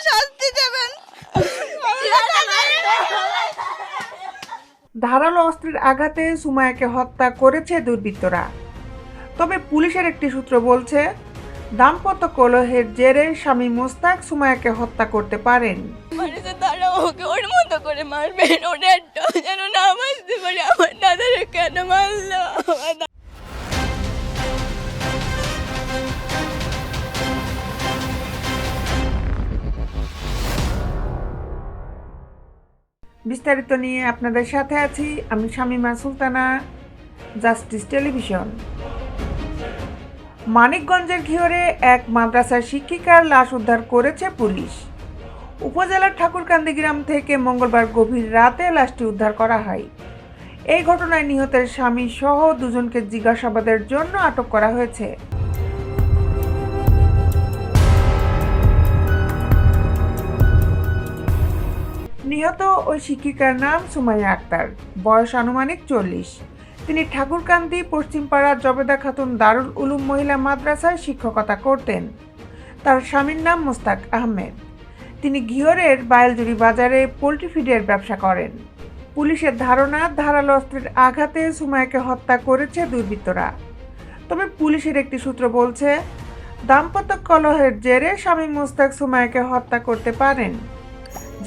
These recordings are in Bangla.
শাস্তি দেবেন। ধারালো অস্ত্রের আঘাতে সুমাইয়াকে হত্যা করেছে দুর্বৃত্তরা। তবে পুলিশের একটি সূত্র বলছে, দাম্পত্য কলহের জেরে স্বামী মোস্তাক সুমাইয়াকে হত্যা করতে পারেন। তারা ওকে ওর মতো করে মারবেন, ওটা একটা যেন না বুঝতে পারে আমার দাদারে কেন মারলো। বিস্তারিত নিয়ে আপনাদের সাথে আছি আমি শামীমা সুলতানা, জাস্টিস টেলিভিশন। মানিকগঞ্জের ঘিওরে এক মাদ্রাসার শিক্ষিকার লাশ উদ্ধার করেছে পুলিশ। উপজেলার ঠাকুরকান্দি গ্রাম থেকে মঙ্গলবার গভীর রাতে লাশটি উদ্ধার করা হয়। এই ঘটনায় নিহতের স্বামী সহ দুজনকে জিজ্ঞাসাবাদের জন্য আটক করা হয়েছে। নিহত ওই শিক্ষিকার নাম সুমাইয়া আক্তার, বয়স আনুমানিক 40। তিনি ঠাকুরকান্দি পশ্চিমপাড়ার জবেদা খাতুন দারুল উলুম মহিলা মাদ্রাসায় শিক্ষকতা করতেন। তার স্বামীর নাম মোস্তাক আহমেদ। তিনি ঘিওরের বায়েলজুরি বাজারে পোল্ট্রি ফিডের ব্যবসা করেন। পুলিশের ধারণা, ধারালো অস্ত্রের আঘাতে সুমাইয়াকে হত্যা করেছে দুর্বৃত্তরা। তবে পুলিশের একটি সূত্র বলছে, দাম্পত্য কলহের জেরে স্বামী মোস্তাক সুমাইয়াকে হত্যা করতে পারেন।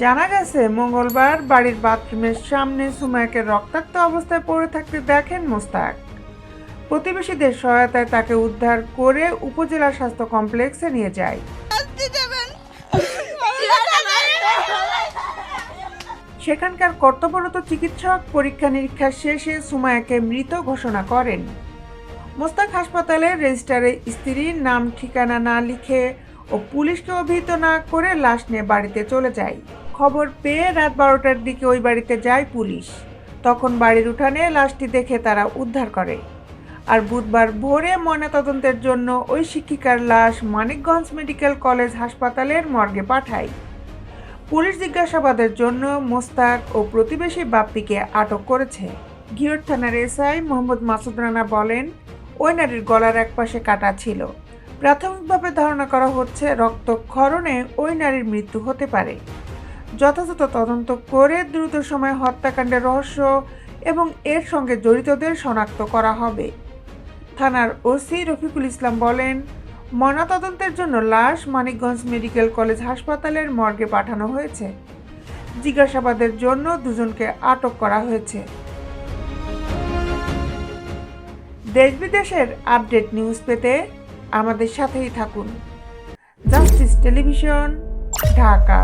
জানা গেছে, মঙ্গলবার বাড়ির বাথরুমের সামনে সুমাইয়াকে রক্তাক্ত অবস্থায় পড়ে থাকতে দেখেন মোস্তাক। প্রতিবেশীদের সহায়তায় তাকে উদ্ধার করে উপজেলা স্বাস্থ্য কমপ্লেক্সে নিয়ে যায়। সেখানকার কর্তব্যরত চিকিৎসক পরীক্ষা নিরীক্ষা শেষে সুমাইয়াকে মৃত ঘোষণা করেন। মোস্তাক হাসপাতালের রেজিস্টারে স্ত্রীর নাম ঠিকানা না লিখে ও পুলিশকে অভিহিত না করে লাশ নিয়ে বাড়িতে চলে যায়। খবর পেয়ে রাত 12টার দিকে ওই বাড়িতে যায় পুলিশ। তখন বাড়ির উঠানে লাশটি দেখে তারা উদ্ধার করে। আর বুধবার ভোরে ময়নাতদন্তের জন্য ওই শিক্ষিকার লাশ মানিকগঞ্জ মেডিকেল কলেজ হাসপাতালের মর্গে পাঠায়। পুলিশ জিজ্ঞাসাবাদের জন্য মোস্তাক ও প্রতিবেশী বাপ্পিকে আটক করেছে। ঘিওর থানার এসআই মোহাম্মদ মাসুদ রানা বলেন, ওই নারীর গলার একপাশে কাটা ছিল। প্রাথমিকভাবে ধারণা করা হচ্ছে রক্তক্ষরণে ওই নারীর মৃত্যু হতে পারে। যথাযথ তদন্ত করে দ্রুত সময়ে হত্যাকাণ্ডের রহস্য এবং এর সঙ্গে জড়িতদের শনাক্ত করা হবে। থানার ওসি রফিকুল ইসলাম বলেন, ময়নাতদন্তের জন্য লাশ মানিকগঞ্জ মেডিকেল কলেজ হাসপাতালের মর্গে পাঠানো হয়েছে। জিজ্ঞাসাবাদের জন্য দুজনকে আটক করা হয়েছে। দেশ বিদেশের আপডেট নিউজ পেতে আমাদের সাথেই থাকুন। Justice television, Dhaka.